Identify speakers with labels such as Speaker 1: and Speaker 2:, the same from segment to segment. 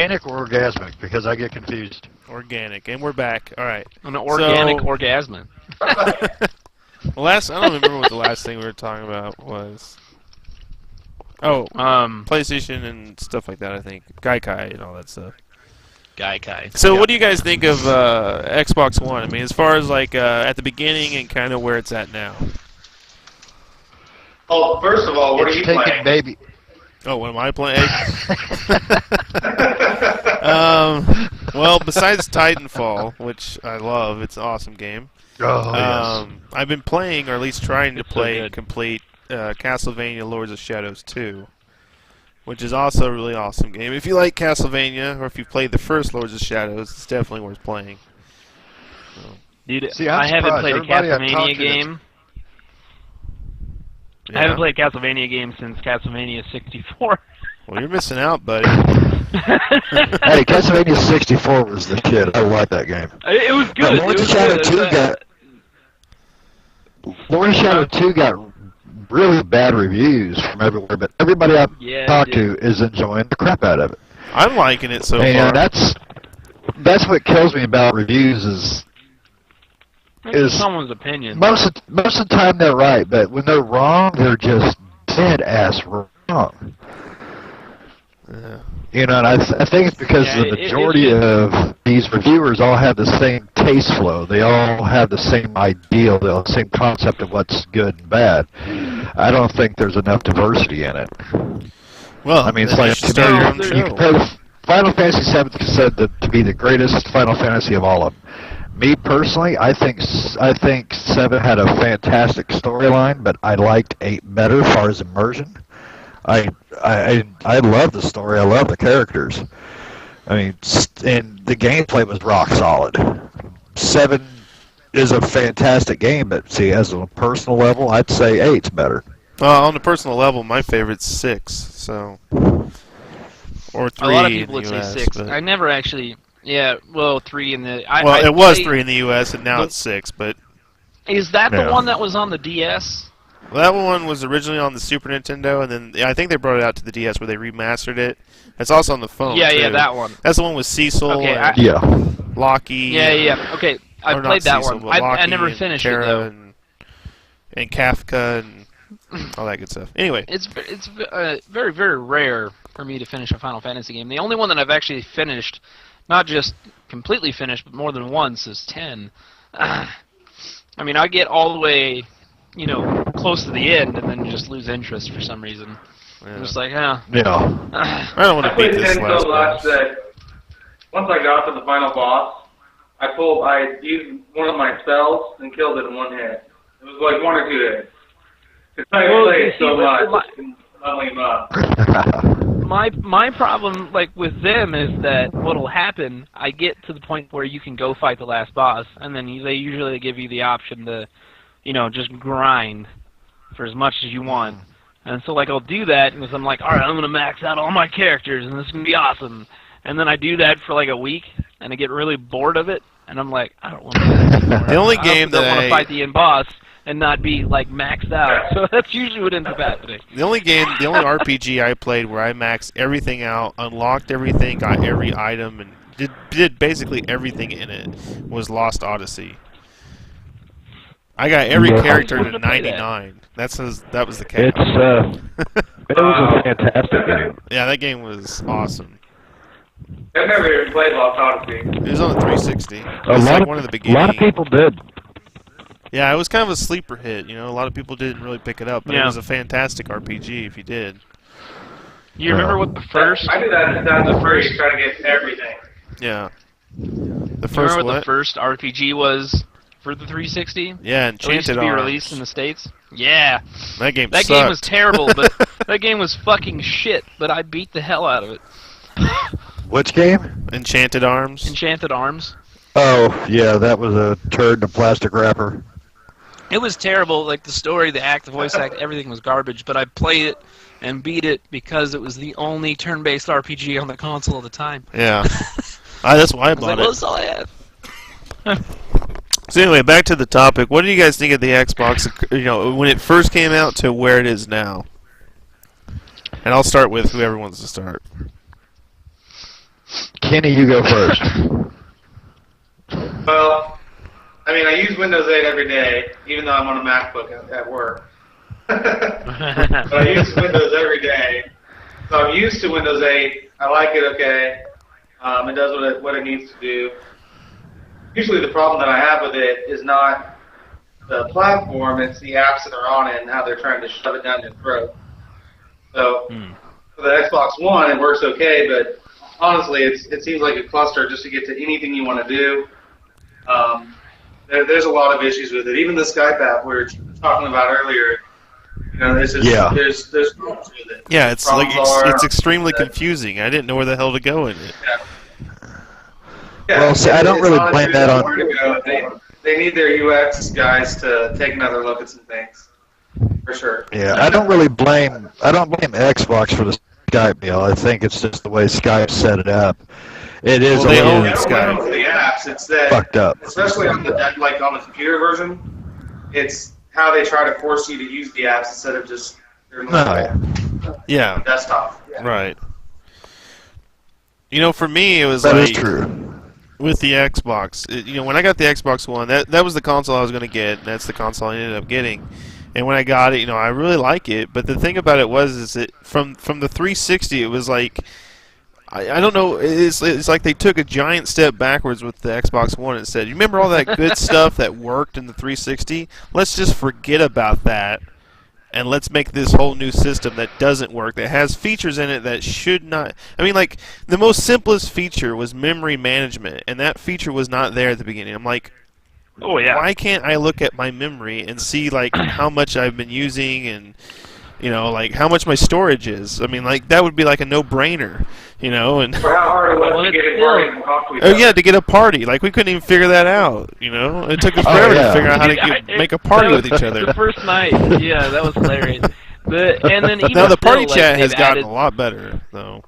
Speaker 1: Organic or orgasmic? Because I get confused.
Speaker 2: Organic, and we're back. All right.
Speaker 3: An organic orgasm.
Speaker 2: Well, I don't remember what the last thing we were talking about was. Oh, PlayStation and stuff like that. I think Gaikai and all that stuff.
Speaker 3: Gaikai.
Speaker 2: So, what do you guys think of Xbox One? I mean, as far as like at the beginning and kind of where it's at now.
Speaker 4: Oh, first of all, what are you playing?
Speaker 1: Baby.
Speaker 2: Oh, what am I playing? Well, besides Titanfall, which I love, it's an awesome game.
Speaker 1: Oh, yes.
Speaker 2: I've been playing, or at least trying to play
Speaker 3: so
Speaker 2: and complete Castlevania Lords of Shadows 2, which is also a really awesome game. If you like Castlevania, or if you've played the first Lords of Shadows, it's definitely worth playing. So.
Speaker 3: Dude,
Speaker 1: See,
Speaker 3: I haven't
Speaker 1: surprised.
Speaker 3: played a
Speaker 1: Everybody
Speaker 3: Castlevania game.
Speaker 2: Yeah.
Speaker 3: I haven't played a Castlevania game since Castlevania 64.
Speaker 2: Well, you're missing out, buddy.
Speaker 1: Hey, Castlevania 64 was the shit. I like that game.
Speaker 3: It was good.
Speaker 1: Lords of Shadow 2 got really bad reviews from everywhere, but everybody I've talked to is enjoying the crap out of it.
Speaker 2: I'm liking it so far.
Speaker 1: And that's what kills me about reviews is
Speaker 3: someone's opinion.
Speaker 1: most of the time they're right, but when they're wrong, they're just dead ass wrong.
Speaker 2: Yeah.
Speaker 1: You know, and I think it's because the majority of these reviewers all have the same taste flow. They all have the same ideal, the same concept of what's good and bad. I don't think there's enough diversity in it.
Speaker 2: Well,
Speaker 1: I mean, it's like you compare Final Fantasy VII said to be the greatest Final Fantasy of all of them. Me personally, I think 7 had a fantastic storyline, but I liked 8 better as far as immersion. I love the story. I love the characters. I mean, and the gameplay was rock solid. 7 is a fantastic game, but see, as a personal level, I'd say 8's better.
Speaker 2: On a personal level, my favorite's 6. So, or 3.
Speaker 3: A lot of people would
Speaker 2: say
Speaker 3: 6. I never actually. Yeah, well, 3 in the.
Speaker 2: It was 3 in the U.S. and now it's 6. But
Speaker 3: is that the one that was on the DS?
Speaker 2: Well, that one was originally on the Super Nintendo, and then I think they brought it out to the DS where they remastered it. It's also on the phone.
Speaker 3: Yeah,
Speaker 2: too.
Speaker 3: yeah, that one.
Speaker 2: That's the one with Cecil.
Speaker 3: Okay,
Speaker 2: and Lockie.
Speaker 3: Yeah. Okay, I played that
Speaker 2: Cecil,
Speaker 3: one. I never
Speaker 2: and
Speaker 3: finished
Speaker 2: Kara
Speaker 3: it though.
Speaker 2: And Kafka and all that good stuff. Anyway,
Speaker 3: it's very, very rare for me to finish a Final Fantasy game. The only one that I've actually finished, not just completely finished, but more than once, is 10. I mean, I get all the way, close to the end, and then just lose interest for some reason. Yeah. I'm just like,
Speaker 2: I don't want to beat this last boss.
Speaker 4: That once I got to the final boss, I used one of my spells and killed it in one hit. It was like 1 or 2 hits. Because I played so much, leveling him up.
Speaker 3: My problem, like, with them is that what'll happen, I get to the point where you can go fight the last boss, and then they usually give you the option to, just grind for as much as you want. And so, like, I'll do that, because I'm like, all right, I'm going to max out all my characters, and this is going to be awesome. And then I do that for, like, a week, and I get really bored of it, and I'm like, I don't want to do that anymore.
Speaker 2: The only game
Speaker 3: I want to fight the end boss and not be, like, maxed out. So that's usually what ends up happening.
Speaker 2: The only RPG I played where I maxed everything out, unlocked everything, got every item, and did basically everything in it was Lost Odyssey. I got every character to 99. That was the cap.
Speaker 1: It was a fantastic game.
Speaker 2: Yeah, that game was awesome.
Speaker 4: I've never even played Lost Odyssey.
Speaker 2: It was on the 360. It was one of the beginning.
Speaker 1: A lot of people did.
Speaker 2: Yeah, it was kind of a sleeper hit. A lot of people didn't really pick it up, but it was a fantastic RPG if you did.
Speaker 3: You remember what the first?
Speaker 4: I did that in Assassin's Creed, trying to get everything.
Speaker 2: Yeah. The first
Speaker 3: remember what the first RPG was for the 360?
Speaker 2: Yeah, Enchanted Arms.
Speaker 3: To be released in the States? Yeah.
Speaker 2: That game
Speaker 3: sucked. Game was terrible, but that game was fucking shit, but I beat the hell out of it.
Speaker 1: Which game?
Speaker 2: Enchanted Arms.
Speaker 3: Enchanted Arms.
Speaker 1: Oh, yeah, that was a turd in a plastic wrapper.
Speaker 3: It was terrible. Like, the story, the act, the voice act, everything was garbage, but I played it and beat it because it was the only turn-based RPG on the console at the time.
Speaker 2: Yeah. That's why I bought it.
Speaker 3: Well, that's all I had.
Speaker 2: So anyway, back to the topic. What do you guys think of the Xbox, when it first came out to where it is now? And I'll start with whoever wants to start.
Speaker 1: Kenny, you go first.
Speaker 4: Well, I mean, I use Windows 8 every day, even though I'm on a MacBook at work. But I use Windows every day. So I'm used to Windows 8. I like it okay. It does what it needs to do. Usually the problem that I have with it is not the platform, it's the apps that are on it and how they're trying to shove it down your throat. So for the Xbox One, it works okay, but honestly, it seems like a cluster just to get to anything you want to do. There's a lot of issues with it. Even the Skype app we were talking about earlier, there's problems with it.
Speaker 2: Yeah, it's extremely confusing. I didn't know where the hell to go in it.
Speaker 4: Yeah,
Speaker 1: well, see, I don't really blame that on.
Speaker 4: Where to go. They need their UX guys to take another look at some things, for sure.
Speaker 1: Yeah, I don't blame Xbox for the Skype deal. I think it's just the way Skype set it up. It is
Speaker 2: they own
Speaker 4: I don't blame them for the apps. It's that
Speaker 1: fucked up,
Speaker 4: especially on the computer version. It's how they try to force you to use the apps instead of just desktop. Yeah.
Speaker 2: Right. For me, it was
Speaker 1: that
Speaker 2: like
Speaker 1: is true.
Speaker 2: With the Xbox. When I got the Xbox One, that was the console I was going to get, and that's the console I ended up getting. And when I got it, I really like it. But the thing about it is that from the 360, it was like I don't know. It's like they took a giant step backwards with the Xbox One and said, "You remember all that good stuff that worked in the 360? Let's just forget about that, and let's make this whole new system that doesn't work, that has features in it that should not." I mean, like the most simplest feature was memory management, and that feature was not there at the beginning. I'm like,
Speaker 3: oh yeah,
Speaker 2: why can't I look at my memory and see like how much I've been using and like how much my storage is? I mean, like that would be like a no-brainer, and
Speaker 4: or how hard it was to get a party and talk to each other.
Speaker 2: Oh yeah, to get a party. Like we couldn't even figure that out, It took us forever to figure out how to make a party with each other.
Speaker 3: The first night, yeah, that was hilarious. And then even
Speaker 2: now the party
Speaker 3: still,
Speaker 2: chat
Speaker 3: like,
Speaker 2: has gotten a lot better, though.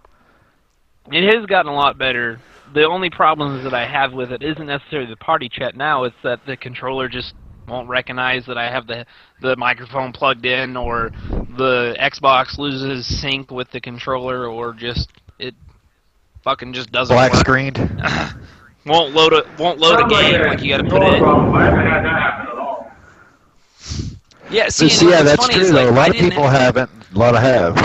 Speaker 3: It has gotten a lot better. The only problems that I have with it isn't necessarily the party chat now. It's that the controller just won't recognize that I have the microphone plugged in, or the Xbox loses sync with the controller, or just it fucking just doesn't
Speaker 1: black
Speaker 3: work.
Speaker 1: Screened.
Speaker 3: Won't load a game like you got to put in.
Speaker 4: I haven't had that happen at all.
Speaker 3: Yeah, see,
Speaker 1: that's true though. A lot of people haven't. A lot have.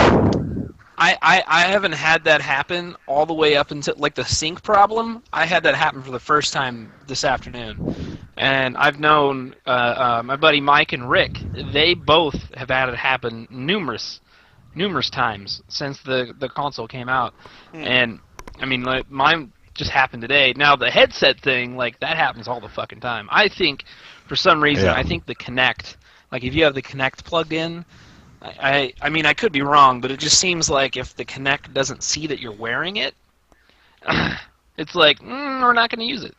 Speaker 3: I haven't had that happen all the way up until, like, the sync problem. I had that happen for the first time this afternoon. And I've known my buddy Mike and Rick. They both have had it happen numerous times since the console came out. And, I mean, like, mine just happened today. Now, the headset thing, like, that happens all the fucking time. I think, for some reason, I think the Kinect, like, if you have the Kinect plugged in, I mean, I could be wrong, but it just seems like if the Kinect doesn't see that you're wearing it, it's like, we're not going to use it.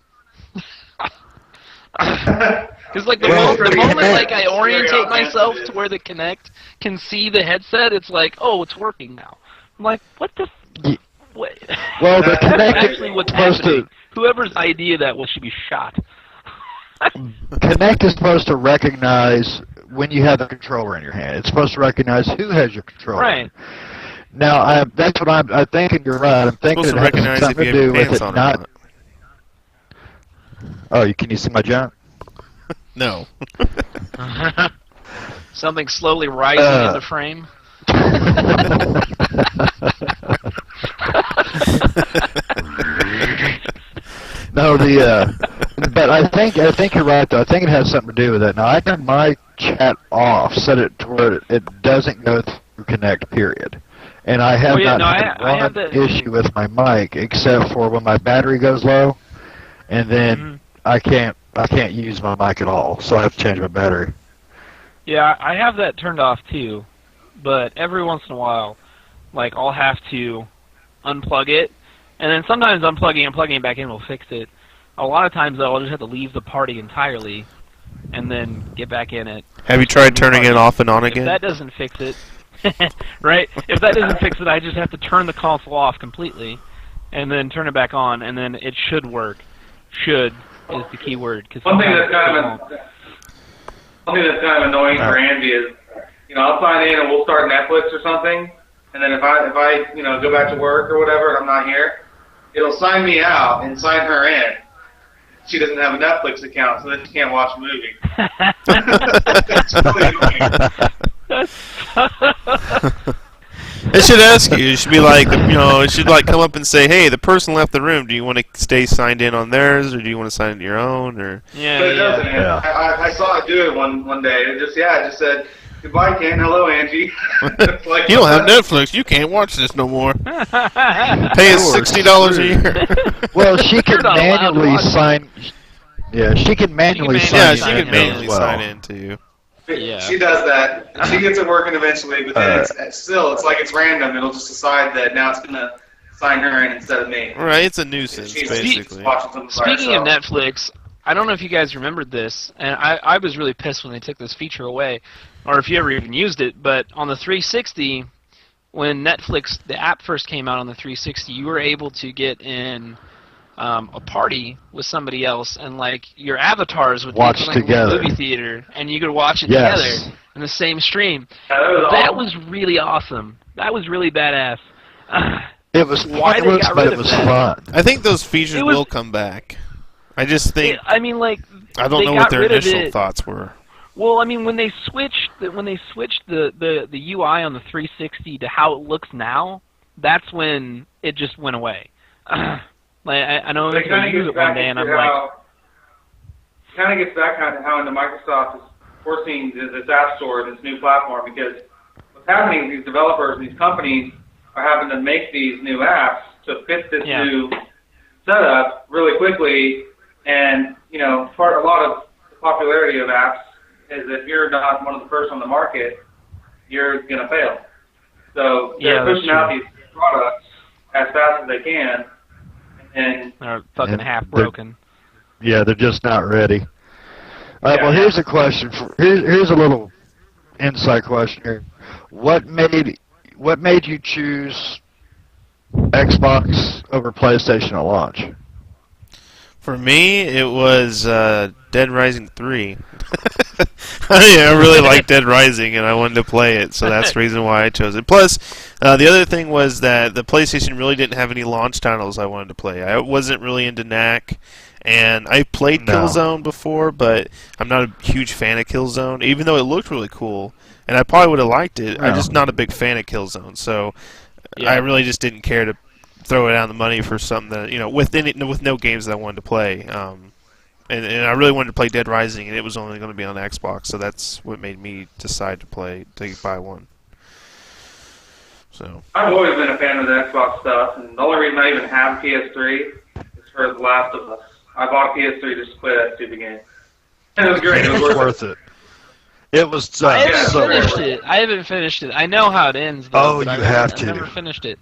Speaker 3: Because like the moment like I orientate myself to where the Kinect can see the headset, it's like, oh, it's working now. I'm like, what the? What?
Speaker 1: Well, the Kinect
Speaker 3: actually what's happening. Whoever's idea that was should be shot.
Speaker 1: Kinect is supposed to recognize when you have the controller in your hand. It's supposed to recognize who has your controller.
Speaker 3: Right.
Speaker 1: Now, that's what I'm thinking. You're right. I'm thinking it has something to do with it not. Oh, can you see my junk?
Speaker 2: No.
Speaker 3: Something slowly rising in the frame.
Speaker 1: No, but I think you're right though. I think it has something to do with it. Now I turn my chat off, set it to where it doesn't go through Connect. Period. And I have had one issue with my mic, except for when my battery goes low, and then I can't use my mic at all. So I have to change my battery.
Speaker 3: Yeah, I have that turned off too, but every once in a while, like I'll have to unplug it, and then sometimes unplugging and plugging it back in will fix it. A lot of times though, I'll just have to leave the party entirely, and then get back in it.
Speaker 2: Have you tried turning it off and on again?
Speaker 3: If that doesn't fix it, right? If that doesn't fix it, I just have to turn the console off completely, and then turn it back on, and then it should work. Should is the key word.
Speaker 4: One thing that's kind of annoying for Andy is, I'll sign in and we'll start Netflix or something, and then if I go back to work or whatever and I'm not here, it'll sign me out and sign her in. She doesn't have a Netflix account, so then she can't watch a movie. It's really annoying.
Speaker 2: It should ask you. It should be like, it should like come up and say, "Hey, the person left the room. Do you want to stay signed in on theirs, or do you want to sign into your own?" Or
Speaker 4: But it doesn't. I saw it do it one day. It just said, "Goodbye, Ken. Hello, Angie."
Speaker 2: You don't have Netflix. You can't watch this no more. Pay us $60 a year.
Speaker 1: Well, she can manually sign. Yeah, she can manually sign.
Speaker 2: Yeah,
Speaker 1: in
Speaker 2: she can
Speaker 1: as
Speaker 2: manually
Speaker 1: well.
Speaker 2: sign in to you.
Speaker 3: Yeah.
Speaker 4: She does that. She gets it working eventually, but then it's like it's random. It'll just decide that now it's gonna sign her in instead of me.
Speaker 2: Right, it's a nuisance,
Speaker 4: She's
Speaker 2: basically.
Speaker 4: watching something by
Speaker 3: Speaking of
Speaker 4: herself.
Speaker 3: Netflix, I don't know if you guys remembered this, and I was really pissed when they took this feature away, or if you ever even used it, but on the 360, when Netflix, the app first came out on the 360, you were able to get in a party with somebody else, and like your avatars would
Speaker 1: Watch
Speaker 3: be like
Speaker 1: together.
Speaker 3: a movie theater, and you could watch it
Speaker 1: Yes.
Speaker 3: together in the same stream.
Speaker 4: Yeah,
Speaker 3: That was really awesome. That was really badass.
Speaker 1: It was
Speaker 3: Why they
Speaker 1: pointless,
Speaker 3: got
Speaker 1: but
Speaker 3: rid
Speaker 1: it
Speaker 3: of
Speaker 1: was
Speaker 3: that?
Speaker 1: fun.
Speaker 2: I think those features
Speaker 3: It was-
Speaker 2: will come back. I just think
Speaker 3: I mean, like,
Speaker 2: I don't
Speaker 3: they
Speaker 2: know
Speaker 3: got
Speaker 2: what their
Speaker 3: rid of
Speaker 2: initial
Speaker 3: it.
Speaker 2: thoughts were.
Speaker 3: Well, I mean, when they switched the UI on the 360 to how it looks now, that's when it just went away. Like I know I
Speaker 4: It
Speaker 3: went
Speaker 4: kind
Speaker 3: to
Speaker 4: of
Speaker 3: use
Speaker 4: gets
Speaker 3: it one
Speaker 4: back
Speaker 3: day, and
Speaker 4: into
Speaker 3: I'm like,
Speaker 4: how into Microsoft is forcing this App Store, this new platform, because what's happening is these developers and these companies are having to make these new apps to fit this
Speaker 3: Yeah.
Speaker 4: new setup really quickly, and a lot of the popularity of apps is if you're not one of the first on the market, you're gonna fail. So they're
Speaker 3: Yeah, that's
Speaker 4: pushing out
Speaker 3: true.
Speaker 4: these products as fast as they can, and
Speaker 3: they're fucking
Speaker 1: And
Speaker 3: half
Speaker 1: they're-
Speaker 3: broken.
Speaker 1: Yeah, they're just not ready. All right,
Speaker 4: Yeah.
Speaker 1: well, here's a question. Here's a little insight question here. What made you choose Xbox over PlayStation at launch?
Speaker 2: For me, it was Dead Rising 3. I really liked Dead Rising, and I wanted to play it, so that's the reason why I chose it. Plus, the other thing was that the PlayStation really didn't have any launch titles I wanted to play. I wasn't really into knack, and I played
Speaker 1: No.
Speaker 2: Killzone before, but I'm not a huge fan of Killzone, even though it looked really cool, and I probably would have liked it. I'm
Speaker 1: No.
Speaker 2: just not a big fan of Killzone, so
Speaker 3: Yeah.
Speaker 2: I really just didn't care to throw it down the money for something that with no games that I wanted to play. And I really wanted to play Dead Rising, and it was only going to be on Xbox, so that's what made me decide to buy one. So
Speaker 4: I've always been a fan of the Xbox stuff, and the only reason I even have PS3 is for The Last of Us. I bought a PS3 just to play that stupid game. And it was great. It was
Speaker 1: It's
Speaker 4: worth it.
Speaker 1: worth it. It was
Speaker 3: I haven't
Speaker 1: so
Speaker 3: finished
Speaker 1: worth it.
Speaker 3: it. I haven't finished it. I know how it ends. Though,
Speaker 1: Oh,
Speaker 3: but
Speaker 1: you
Speaker 3: I've
Speaker 1: have to.
Speaker 3: never finished it.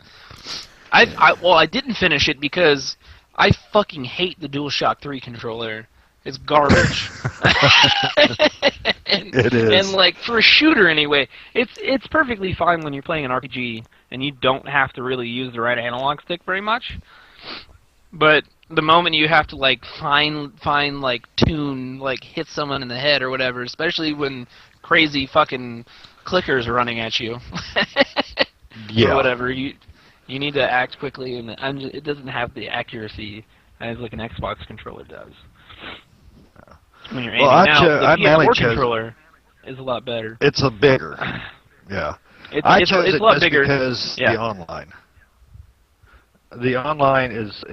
Speaker 3: I didn't finish it because I fucking hate the DualShock 3 controller. It's garbage.
Speaker 1: It is.
Speaker 3: And like for a shooter anyway, it's perfectly fine when you're playing an RPG and you don't have to really use the right analog stick very much. But the moment you have to like fine like tune, like hit someone in the head or whatever, especially when crazy fucking clickers are running at you
Speaker 1: Yeah.
Speaker 3: or whatever, you need to act quickly, and it doesn't have the accuracy as like an Xbox controller does. When you're aiming
Speaker 1: Well,
Speaker 3: now,
Speaker 1: I
Speaker 3: the
Speaker 1: mainly
Speaker 3: PS4
Speaker 1: chose-
Speaker 3: controller is a lot better.
Speaker 1: It's a bigger. Yeah.
Speaker 3: It's
Speaker 1: I
Speaker 3: it's
Speaker 1: chose
Speaker 3: a
Speaker 1: it
Speaker 3: lot
Speaker 1: just
Speaker 3: bigger.
Speaker 1: because
Speaker 3: Yeah.
Speaker 1: the online. The online is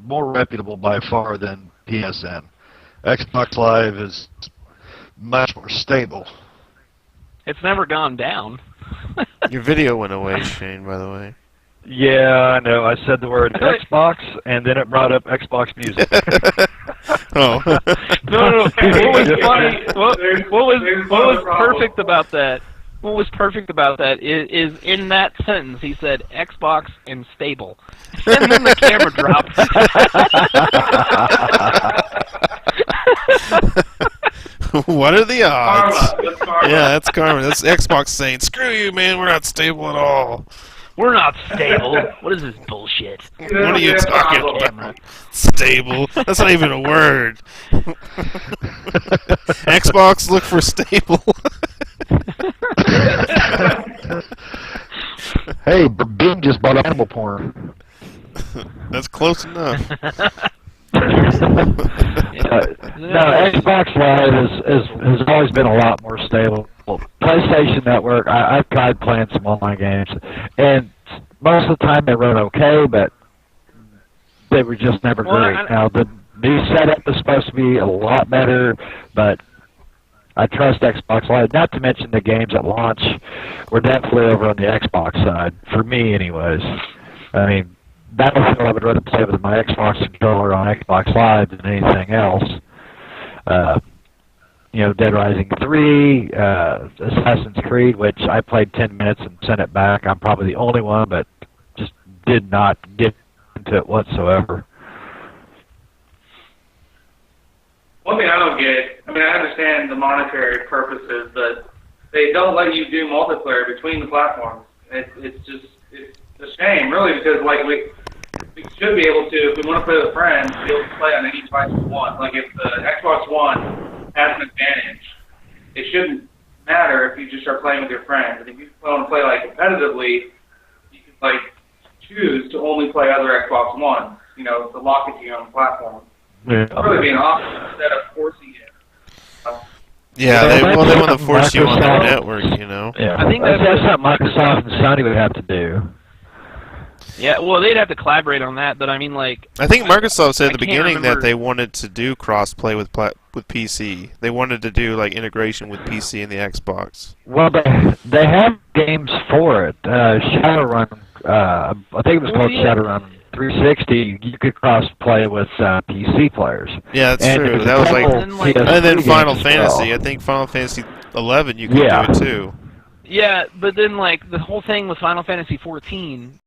Speaker 1: more reputable by far than PSN. Xbox Live is much more stable.
Speaker 3: It's never gone down.
Speaker 2: your video went away, Shane. By the way.
Speaker 5: Yeah, I know. I said the word Xbox, and then it brought up Xbox Music.
Speaker 2: Oh.
Speaker 3: No. What was funny? What was
Speaker 4: problem.
Speaker 3: perfect about that? What was perfect about that is in that sentence he said Xbox and stable, and then the camera dropped.
Speaker 2: What are the odds?
Speaker 4: Karma. That's karma.
Speaker 2: Yeah, that's karma. That's Xbox saying, "Screw you, man. We're not stable at all."
Speaker 3: We're not stable. What is this bullshit?
Speaker 2: What are you talking about? Stable? That's not even a word. Xbox, look for stable.
Speaker 1: Hey, Bing just bought up animal porn.
Speaker 2: That's close enough.
Speaker 5: No, Xbox Live has always been a lot more stable. PlayStation Network, I've tried playing some online games, and most of the time they run okay, but they were just never great. Now, the new setup is supposed to be a lot better, but I trust Xbox Live. Not to mention the games at launch were definitely over on the Xbox side, for me anyways. I mean, Battlefield I would rather play with my Xbox controller on Xbox Live than anything else. Dead Rising 3, Assassin's Creed, which I played 10 minutes and sent it back. I'm probably the only one, but just did not get into it whatsoever.
Speaker 4: One thing I don't get, I mean, I understand the monetary purposes, but they don't let you do multiplayer between the platforms. It's a shame, really, because we should be able to, if we want to play with friends, be able to play on any device we want. Like if the Xbox One has an advantage, it shouldn't matter if you just start playing with your friends. And if you want to play competitively, you can choose to only play other Xbox Ones. To lock it to your own platform.
Speaker 5: Yeah.
Speaker 4: It's really being awesome instead of forcing it.
Speaker 2: Yeah, they want to force you on their network,
Speaker 5: Yeah,
Speaker 3: I think
Speaker 5: that's something Microsoft and Sony would have to do.
Speaker 3: Yeah, well, they'd have to collaborate on that, but I mean,
Speaker 2: I think Microsoft said at the beginning
Speaker 3: remember.
Speaker 2: that they wanted to do cross-play with PC. They wanted to do integration with PC and the Xbox.
Speaker 5: Well, they have games for it. Shadowrun, I think it was called Shadowrun 360. You could cross-play with PC players.
Speaker 2: Yeah, that's
Speaker 5: and
Speaker 2: true. That was and then Final Fantasy.
Speaker 5: Well.
Speaker 2: I think Final Fantasy 11 you could do it too.
Speaker 3: Yeah, but then the whole thing with Final Fantasy 14.